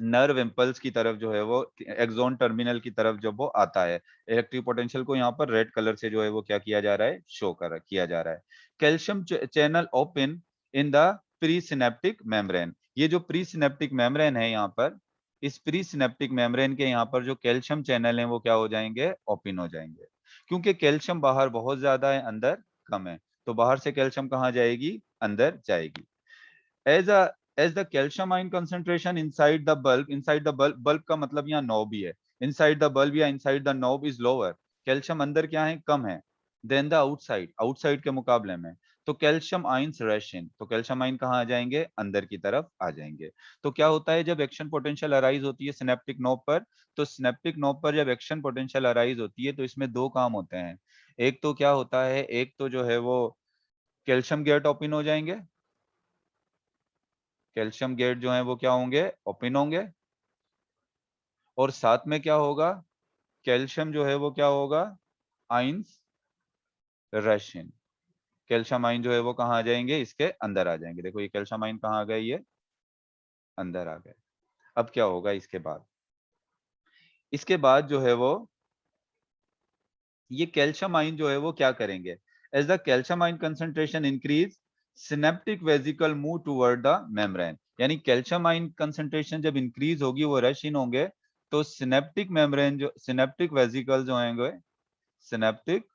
नर्व इम्पल्स की तरफ जो है वो एक्सोन टर्मिनल की तरफ जब वो आता है। इलेक्ट्रिक पोटेंशियल को यहाँ पर रेड कलर से जो है वो क्या किया जा रहा है, शो किया जा रहा है। Calcium channel open in the pre synaptic membrane. ये जो प्री सिनेप्टिक मेम्ब्रेन है यहाँ पर, इस प्री सिनेप्टिक मेम्ब्रेन के यहाँ पर जो कैल्शियम चैनल है वो क्या हो जाएंगे, ओपन हो जाएंगे। क्योंकि कैल्शियम बाहर बहुत ज्यादा है, अंदर कम है, तो बाहर से कैल्शियम कहाँ जाएगी, अंदर जाएगी। as a as the calcium ion concentration inside the bulb का मतलब यहाँ नॉब ही है, inside the bulb या inside the knob is lower, calcium अंदर क्या है, कम है, देन द आउटसाइड के मुकाबले में। तो कैल्शियम आयंस रश इन, तो कैल्शियम आयन कहाँ आ जाएंगे, अंदर की तरफ आ जाएंगे। तो क्या होता है जब एक्शन पोटेंशियल अराइज होती है सिनेप्टिक नोब पर, तो सिनेप्टिक नोब पर जब एक्शन पोटेंशियल अराइज होती है तो इसमें दो काम होते हैं। एक तो क्या होता है, एक तो जो है वो कैल्शियम गेट ओपन हो जाएंगे, कैल्शियम गेट जो है वो क्या होंगे, ओपन होंगे। और साथ में क्या होगा, कैल्शियम जो है वो क्या होगा, ions rush in. Calcium ion जो है वो कहाँ आ जाएंगे, इसके अंदर आ जाएंगे। देखो ये कैल्शियम आइन कहाँ आ गए, ये अंदर आ गए। अब क्या होगा इसके बाद, इसके बाद जो है वो ये कैल्शियम आइन जो है वो क्या करेंगे, as the calcium ion concentration increase synaptic vesicle move toward the membrane. यानी कैल्शियम आइन कंसंट्रेशन जब इंक्रीज होगी, वो रश इन होंगे, तो सिनेप्टिक मेम्ब्रेन जो सिनेप्टिक वेसिकल जो होंगे, सिनेप्टिक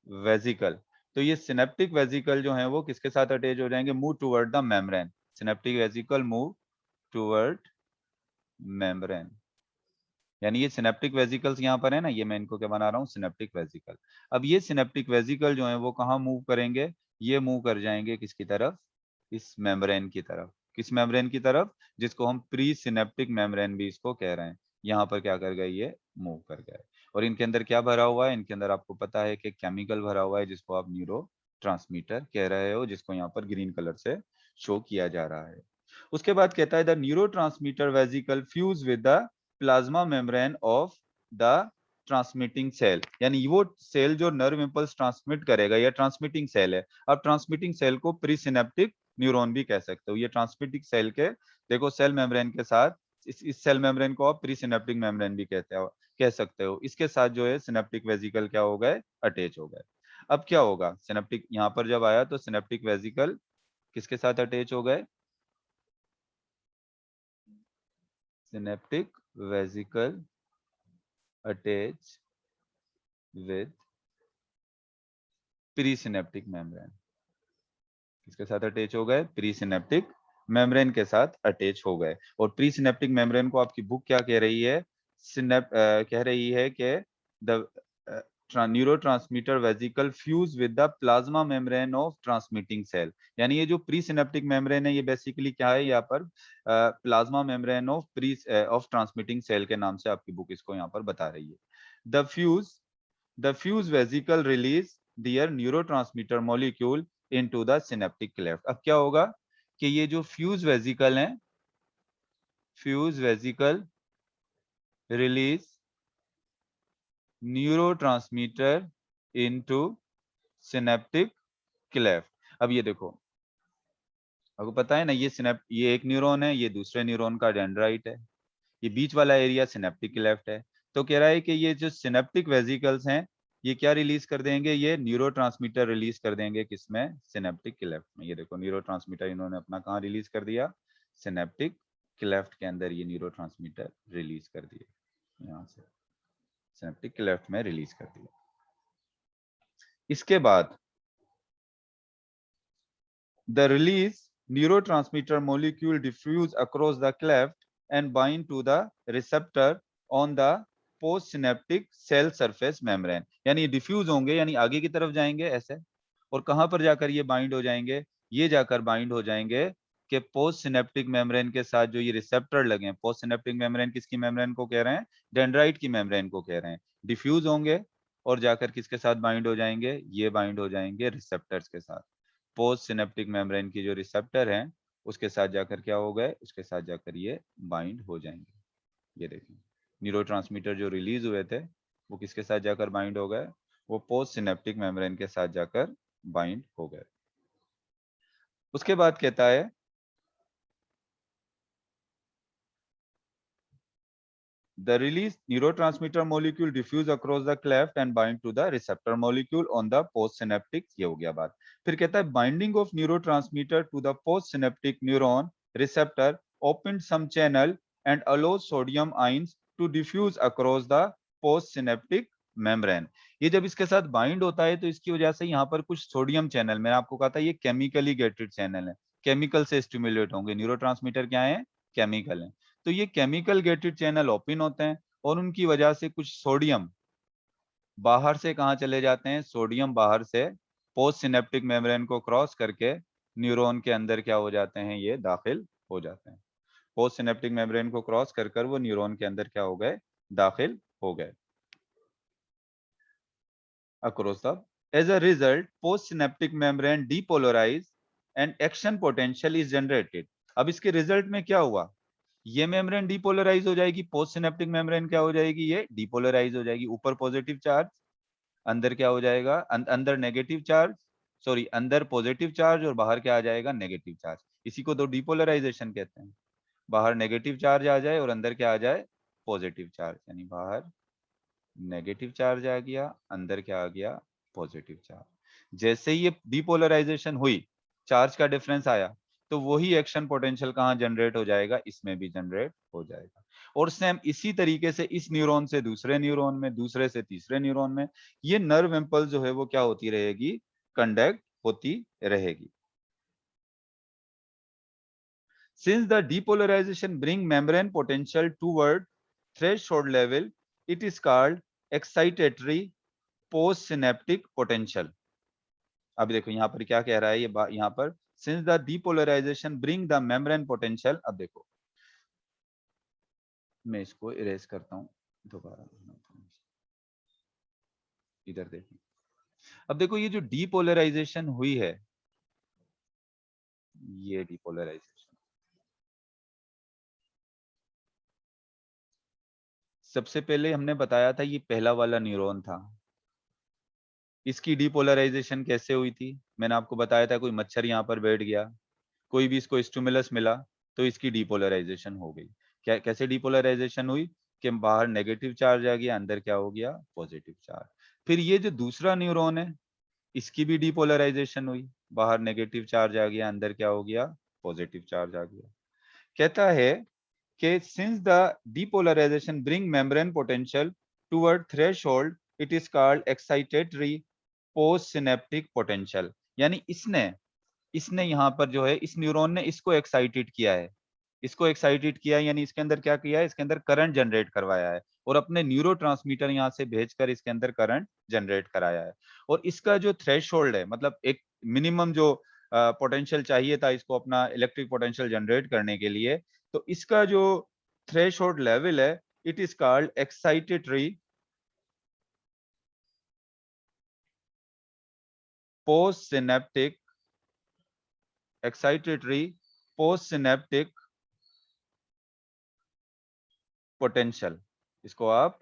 वेसिकल, तो ये सिनेप्टिक वेसिकल जो है वो किसके साथ अटैच हो जाएंगे, move toward the membrane. Synaptic vesicle move toward membrane. यानी ये सिनेप्टिक वेसिकल्स यहाँ पर है ना, ये मैं इनको क्या बना रहा हूँ, सिनेप्टिक वेसिकल। अब ये सिनेप्टिक वेसिकल जो है वो कहाँ मूव करेंगे, ये मूव कर जाएंगे किसकी तरफ, इस मेम्ब्रेन की तरफ। किस मेम्ब्रेन की तरफ, जिसको हम प्री सिनेप्टिक मेम्ब्रेन भी इसको कह रहे हैं। यहाँ पर क्या कर गए, ये मूव कर गए। और इनके अंदर क्या भरा हुआ है, इनके अंदर आपको पता है कि केमिकल भरा हुआ है, जिसको आप न्यूरो ट्रांसमीटर कह रहे हो, जिसको यहाँ पर ग्रीन कलर से शो किया जा रहा है। उसके बाद कहता है the neurotransmitter vesicle fuse with the plasma membrane of the transmitting cell. यानी वो सेल जो नर्व इंपल्स ट्रांसमिट करेगा, ये ट्रांसमिटिंग सेल है। अब ट्रांसमिटिंग सेल को प्री सिनेप्टिक न्यूरॉन भी कह सकते हो। ये ट्रांसमिटिंग सेल के देखो सेल मेम्ब्रेन के साथ, इस सेल मेम्ब्रेन को आप प्री सिनेप्टिक मेम्ब्रेन भी कहते हो, कह सकते हो। इसके साथ जो है सिनेप्टिक वेसिकल क्या हो गए, अटैच हो गए। अब क्या होगा, सिनेप्टिक यहाँ पर जब आया तो सिनेप्टिक वेसिकल किसके साथ अटैच हो गए, synaptic vesicle attach with pre synaptic membrane. किसके साथ अटैच हो गए, प्री सिनेप्टिक मेम्ब्रेन के साथ अटैच हो गए। और प्री सिनेप्टिक मेम्ब्रेन को आपकी बुक क्या कह रही है, कह रही है कि the neurotransmitter vesicle fuse with the plasma membrane of transmitting cell. यानी ये जो प्री सिनेप्टिक मेम्ब्रेन है, ये बेसिकली क्या है, यहाँ पर plasma membrane of of transmitting cell के नाम से आपकी बुक इसको यहाँ पर बता रही है। The fuse The fuse vesicle release their neurotransmitter molecule into the synaptic cleft। अब क्या होगा कि ये जो फ्यूज वेसिकल है, fuse vesicle release neurotransmitter into synaptic cleft. अब ये देखो, आपको पता है ना, ये एक न्यूरॉन है, ये दूसरे न्यूरॉन का डेंड्राइट है, ये बीच वाला एरिया सिनेप्टिक क्लेफ्ट है। तो कह रहा है कि ये जो सिनेप्टिक वेसिकल्स हैं, ये क्या रिलीज कर देंगे, ये न्यूरोट्रांसमीटर रिलीज कर देंगे, किसमें, सिनेप्टिक क्लेफ्ट में। ये देखो न्यूरोट्रांसमीटर इन्होंने अपना कहाँ रिलीज कर दिया, सिनेप्टिक क्लेफ्ट के अंदर ये न्यूरोट्रांसमीटर रिलीज कर दिए, यहाँ से सिनेप्टिक क्लेफ्ट में रिलीज कर दिया। इसके बाद the release neurotransmitter molecule diffuse across the cleft and bind to the receptor on the postsynaptic cell surface membrane। यानी डिफ्यूज होंगे, यानी आगे की तरफ जाएंगे ऐसे, और कहां पर जाकर ये बाइंड हो जाएंगे, ये जाकर बाइंड हो जाएंगे कि पोस्ट सिनेप्टिक मेम्ब्रेन के साथ जो ये रिसेप्टर लगे हैं। पोस्ट सिनेप्टिक मेम्ब्रेन किसकी मेम्ब्रेन को कह रहे हैं? डेंड्राइट की मेम्ब्रेन को कह रहे हैं। डिफ्यूज होंगे और जाकर किसके साथ बाइंड हो जाएंगे? ये बाइंड हो जाएंगे रिसेप्टर्स के साथ। पोस्ट सिनेप्टिक मेम्ब्रेन की जो रिसेप्टर हैं उसके साथ जाकर क्या हो गए? उसके साथ जाकर ये बाइंड हो जाएंगे। ये देखिए, न्यूरोट्रांसमीटर जो रिलीज हुए थे वो किसके साथ जाकर बाइंड हो गए? वो पोस्ट सिनेप्टिक मेम्ब्रेन के साथ जाकर बाइंड हो गए। उसके बाद कहता है the released neurotransmitter molecule diffuse across the cleft and bind to the receptor molecule on the postsynaptic। ये हो गया बात। फिर कहता है binding of neurotransmitter to the postsynaptic neuron receptor opened some channel and allows sodium ions to diffuse across the postsynaptic membrane। ये जब इसके साथ बाइंड होता है तो इसकी वजह से यहाँ पर कुछ सोडियम चैनल, मैंने आपको कहा था ये केमिकली गेटेड चैनल है, केमिकल से स्टिमुलेट होंगे। न्यूरोट्रांसमीटर क्या है? केमिकल है। तो ये केमिकल गेटेड चैनल ओपन होते हैं और उनकी वजह से कुछ सोडियम बाहर से कहां चले जाते हैं? सोडियम बाहर से पोस्ट सिनेप्टिक मेम्ब्रेन को क्रॉस करके न्यूरॉन के अंदर क्या हो जाते हैं? ये दाखिल हो जाते हैं। पोस्ट सिनेप्टिक मेम्ब्रेन को क्रॉस कर वो न्यूरॉन के अंदर क्या हो गए? दाखिल हो गए across the। As a result, postsynaptic membrane depolarize and action potential is generated। अब इसके रिजल्ट में क्या हुआ? ये मेम्ब्रेन डिपोलराइज हो जाएगी, पोस्ट सिनेप्टिक मेम्ब्रेन क्या हो जाएगी? ये डिपोलराइज हो जाएगी। ऊपर पॉजिटिव चार्ज, अंदर क्या हो जाएगा? अंदर नेगेटिव चार्ज, सॉरी अंदर पॉजिटिव चार्ज और बाहर क्या आ जाएगा? Negative charge. इसी को तो डिपोलराइजेशन कहते हैं। बाहर नेगेटिव चार्ज आ जाए और अंदर क्या आ जाए? Positive charge. यानी बाहर नेगेटिव चार्ज आ गया, अंदर क्या आ गया? Positive charge. जैसे ही ये डिपोलराइजेशन हुई, चार्ज का डिफरेंस आया, तो वही एक्शन पोटेंशियल कहां जनरेट हो जाएगा? इसमें भी जनरेट हो जाएगा। और सेम इसी तरीके से इस न्यूरॉन से दूसरे न्यूरॉन में, दूसरे से तीसरे न्यूरॉन में ये नर्व इम्पल्स जो है वो क्या होती रहेगी? कंडक्ट होती रहेगी। Since the depolarization bring membrane potential toward threshold level, it is called excitatory postsynaptic potential। अब देखो यहाँ पर क्या कह रहा है ये यहाँ पर, since the depolarization bring the membrane potential। अब देखो मैं इसको इरेज करता हूं दोबारा, इधर देखो। अब देखो ये जो डीपोलराइजेशन हुई है, ये डीपोलराइजेशन सबसे पहले हमने बताया था ये पहला वाला न्यूरॉन था। इसकी डीपोलराइजेशन कैसे हुई थी? मैंने आपको बताया था कोई मच्छर यहाँ पर बैठ गया, कोई भी इसको स्टिमुलस मिला तो इसकी डीपोलराइजेशन हो गई। क्या कैसे डीपोलराइजेशन हुई? कि बाहर नेगेटिव चार्ज आ गया, अंदर क्या हो गया? Positive charge. फिर ये जो दूसरा न्यूरॉन है इसकी भी डीपोलराइजेशन हुई, बाहर नेगेटिव चार्ज आ गया, अंदर क्या हो गया? पॉजिटिव चार्ज आ गया। कहता है कि since the depolarization bring membrane potential toward threshold, it is called excitatory postsynaptic potential। यानी इसने इसने यहाँ पर जो है इस न्यूरॉन ने इसको एक्साइटेड किया है, इसको एक्साइटेड किया है, यानी इसके अंदर क्या किया है? इसके अंदर करंट जनरेट करवाया है और अपने न्यूरोट्रांसमीटर यहाँ से भेजकर इसके अंदर करंट जनरेट कराया है। और इसका जो थ्रेशोल्ड है, मतलब एक मिनिमम जो पोटेंशियल चाहिए था इसको अपना इलेक्ट्रिक पोटेंशियल जनरेट करने के लिए, तो इसका जो थ्रेशोल्ड लेवल है, it is called excitatory post synaptic, excitatory post synaptic potential. इसको आप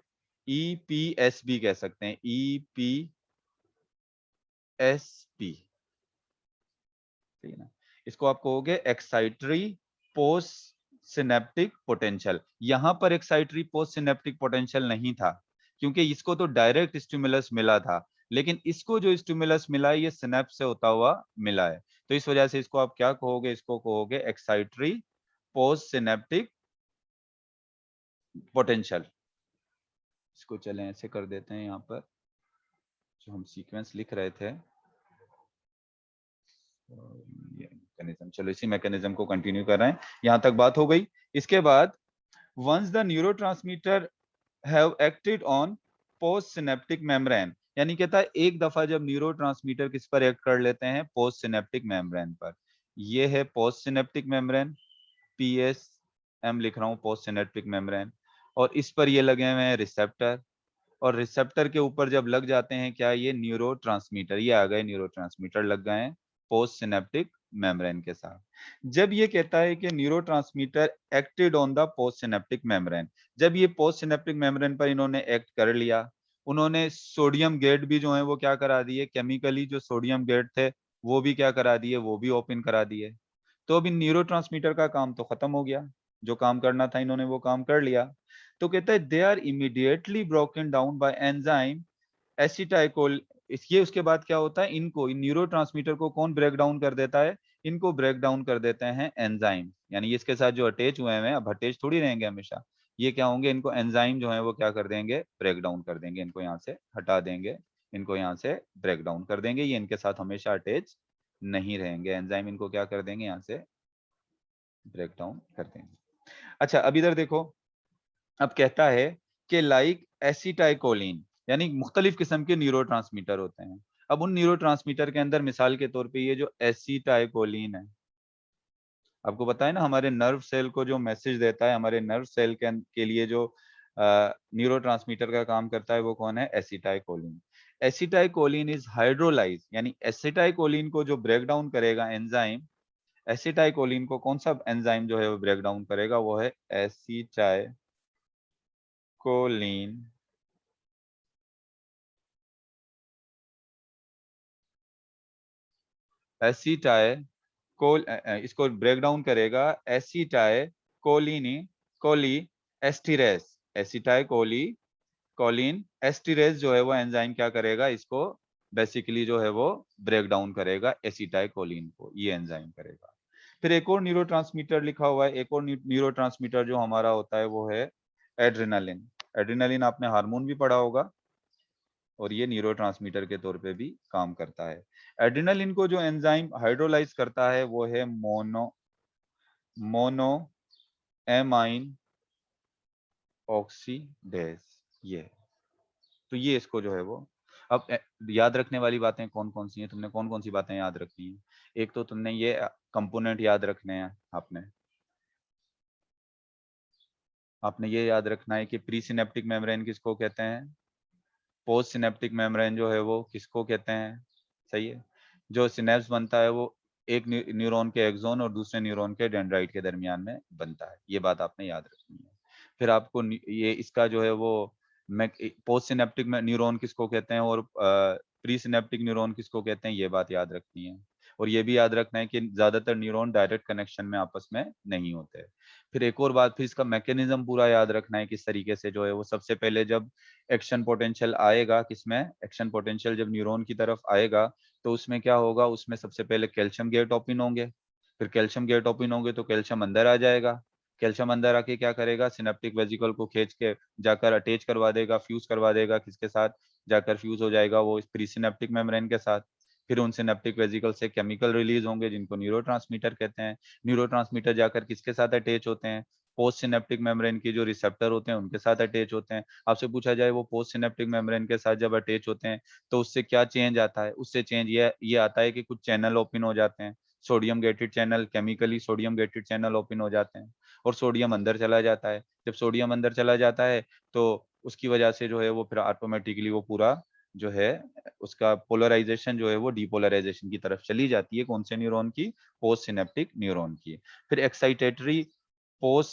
EPSB कह सकते हैं, EPSB, ठीक है ना। इसको आप कहोगे एक्साइटरी पोस्ट सिनेप्टिक पोटेंशियल। यहां पर एक्साइटरी पोस्ट सिनेप्टिक पोटेंशियल नहीं था क्योंकि इसको तो डायरेक्ट स्टिमुलस मिला था, लेकिन इसको जो स्टिमुलस मिला है ये सिनेप्स से होता हुआ मिला है। तो इस वजह से इसको आप क्या कहोगे? इसको कहोगे एक्साइटरी पोस्ट सिनेप्टिक पोटेंशियल। इसको चलें ऐसे कर देते हैं, यहाँ पर जो हम सीक्वेंस लिख रहे थे ये मैकेनिज्म। चलो इसी मैकेनिज्म को कंटिन्यू कर रहे हैं, यहां तक बात हो गई। इसके बाद once the neurotransmitter have acted on post synaptic membrane, यानी कहता है एक दफा जब न्यूरोट्रांसमीटर किस पर एक्ट कर लेते हैं, पोस्ट सिनेप्टिक मेम्ब्रेन पर। ये है पोस्ट सिनेप्टिक मेम्ब्रेन, PSM लिख रहा हूं, पोस्ट सिनेप्टिक मेम्ब्रेन, और इस पर ये लगे हुए हैं रिसेप्टर, और रिसेप्टर के ऊपर जब लग जाते हैं क्या, ये न्यूरोट्रांसमीटर, ये आ गए न्यूरोट्रांसमीटर लग गए हैं पोस्ट सिनेप्टिक मेम्ब्रेन के साथ। जब ये कहता है कि neurotransmitter acted on the post synaptic membrane, जब ये पोस्ट सिनेप्टिक मेम्ब्रेन पर इन्होंने एक्ट कर लिया, उन्होंने सोडियम गेट भी जो है वो क्या करा दिए, केमिकली जो सोडियम गेट थे वो भी क्या करा दिए, वो भी ओपन करा दिए। तो अभी न्यूरोट्रांसमीटर का काम तो खत्म हो गया, जो काम करना था इन्होंने वो काम कर लिया। तो कहता है they are immediately broken down by enzyme acetylcholine. ये उसके बाद क्या होता है, इनको इन न्यूरोट्रांसमीटर को कौन ब्रेक डाउन कर देता है, इनको ब्रेक डाउन कर देते हैं एंजाइम, यानी इसके साथ जो अटैच हुए हैं, अब अटैच थोड़ी रहेंगे हमेशा, ये क्या होंगे, इनको एंजाइम जो है वो क्या कर देंगे, ब्रेक डाउन कर देंगे, इनको यहाँ से हटा देंगे, इनको यहाँ से ब्रेक डाउन कर देंगे, ये इनके साथ हमेशा अटैच नहीं रहेंगे, एंजाइम इनको क्या कर देंगे, यहाँ से ब्रेक डाउन कर देंगे। अच्छा अब इधर देखो, अब कहता है कि लाइक एसिटाइकोलिन, यानी मुख्तलिफ किस्म के न्यूरोट्रांसमीटर होते हैं। अब उन न्यूरोट्रांसमीटर के अंदर मिसाल के तौर पे ये जो एसिटाइकोलिन है, आपको पता है ना, हमारे नर्व सेल को जो मैसेज देता है, हमारे नर्व सेल के लिए जो न्यूरोट्रांसमीटर का काम करता है वो कौन है, एसिटाइकोलिन। एसिटाइकोलिन इज हाइड्रोलाइज, यानी एसिटाइकोलिन को जो ब्रेक डाउन करेगा एंजाइम, एसिटाइकोलिन को कौन सा एंजाइम जो है वो ब्रेक डाउन करेगा, वो है एसिटाइकोलिन। इसको ब्रेक डाउन करेगा एसिटाइकोलिनी कोली एस्टिरेस, एसिटाइकोली कोलिन एस्टिरेस जो है वो एंजाइम क्या करेगा, इसको बेसिकली जो है वो ब्रेक डाउन करेगा, एसिटाइकोलिन को ये एंजाइम करेगा। फिर एक और न्यूरोट्रांसमीटर लिखा हुआ है, एक और न्यूरोट्रांसमीटर जो हमारा होता है वो है एड्रेनालिन। एड्रेनालिन आपने हार्मोन भी पढ़ा होगा, और ये न्यूरोट्रांसमीटर के तौर पे भी काम करता है। एड्रेनालिन को जो एंजाइम हाइड्रोलाइज करता है वो है मोनो एमाइन ऑक्सीडेज, ये। तो ये इसको जो है वो, अब याद रखने वाली बातें कौन कौन सी हैं, तुमने कौन कौन सी बातें याद रखनी है, एक तो तुमने ये कंपोनेंट याद रखने हैं, आपने आपने ये याद रखना है कि प्री सिनेप्टिक मेम्ब्रेन किसको कहते हैं, पोस्ट सिनेप्टिक मेम्ब्रेन जो है वो किसको कहते हैं, सही है। जो सिनेप्स बनता है वो एक न्यूरॉन के एक्सोन और दूसरे न्यूरॉन के डेंड्राइट के दरमियान में बनता है, ये बात आपने याद रखनी है। फिर आपको ये इसका जो है वो पोस्ट सिनेप्टिक न्यूरॉन किसको कहते हैं और प्री सिनेप्टिक न्यूरॉन किसको कहते हैं, ये बात याद रखनी है। और ये भी याद रखना है कि ज्यादातर न्यूरॉन डायरेक्ट कनेक्शन में आपस में नहीं होते। फिर एक और बात, फिर इसका मैकेनिज्म पूरा याद रखना है, किस तरीके से जो है वो, सबसे पहले जब एक्शन पोटेंशियल आएगा, किसमें एक्शन पोटेंशियल जब न्यूरॉन की तरफ आएगा, तो उसमें क्या होगा, उसमें सबसे पहले कैल्शियम गेट ओपन होंगे, फिर कैल्शियम गेट ओपन होंगे तो कैल्शियम अंदर आ जाएगा, कैल्शियम अंदर आके क्या करेगा, सिनेप्टिक वेजिकल को खींच के जाकर अटैच करवा देगा, फ्यूज करवा देगा, किसके साथ जाकर फ्यूज हो जाएगा, वो प्री सिनेप्टिक मेम्ब्रेन के साथ। फिर उन सिनेप्टिक वेजिकल से केमिकल रिलीज होंगे जिनको न्यूरोट्रांसमीटर कहते हैं। न्यूरोट्रांसमीटर जाकर किसके साथ अटैच होते हैं, पोस्ट सिनेप्टिक मेम्ब्रेन की जो रिसेप्टर होते हैं उनके साथ अटैच होते हैं। आपसे पूछा जाए वो पोस्ट सिनेप्टिक मेम्ब्रेन के साथ जब अटैच होते हैं तो उससे क्या चेंज आता है, उससे चेंज ये आता है कि कुछ चैनल ओपन हो जाते हैं, sodium gated channel, chemically sodium gated channel open हो जाते हैं और सोडियम अंदर चला जाता है। जब सोडियम अंदर चला जाता है तो उसकी वजह से जो है वो फिर ऑटोमेटिकली वो पूरा जो है उसका पोलराइजेशन जो है वो डीपोलराइजेशन की तरफ चली जाती है, कौन से न्यूरॉन की, पोस्ट सिनेप्टिक न्यूरॉन की। फिर एक्साइटेटरी पोस्ट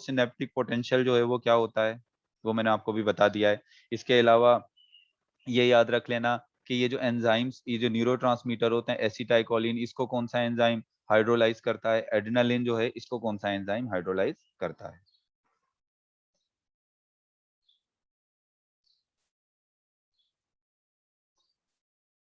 सिनेप्टिक पोटेंशियल जो है वो क्या होता है, वो मैंने आपको भी बता दिया है। इसके अलावा ये याद रख लेना कि ये जो एंजाइम्स, ये जो न्यूरोट्रांसमीटर होते हैं, एसिटाइकोलिन, इसको कौन सा एंजाइम हाइड्रोलाइज करता है, एड्रेनालिन जो है इसको कौन सा एंजाइम हाइड्रोलाइज करता है।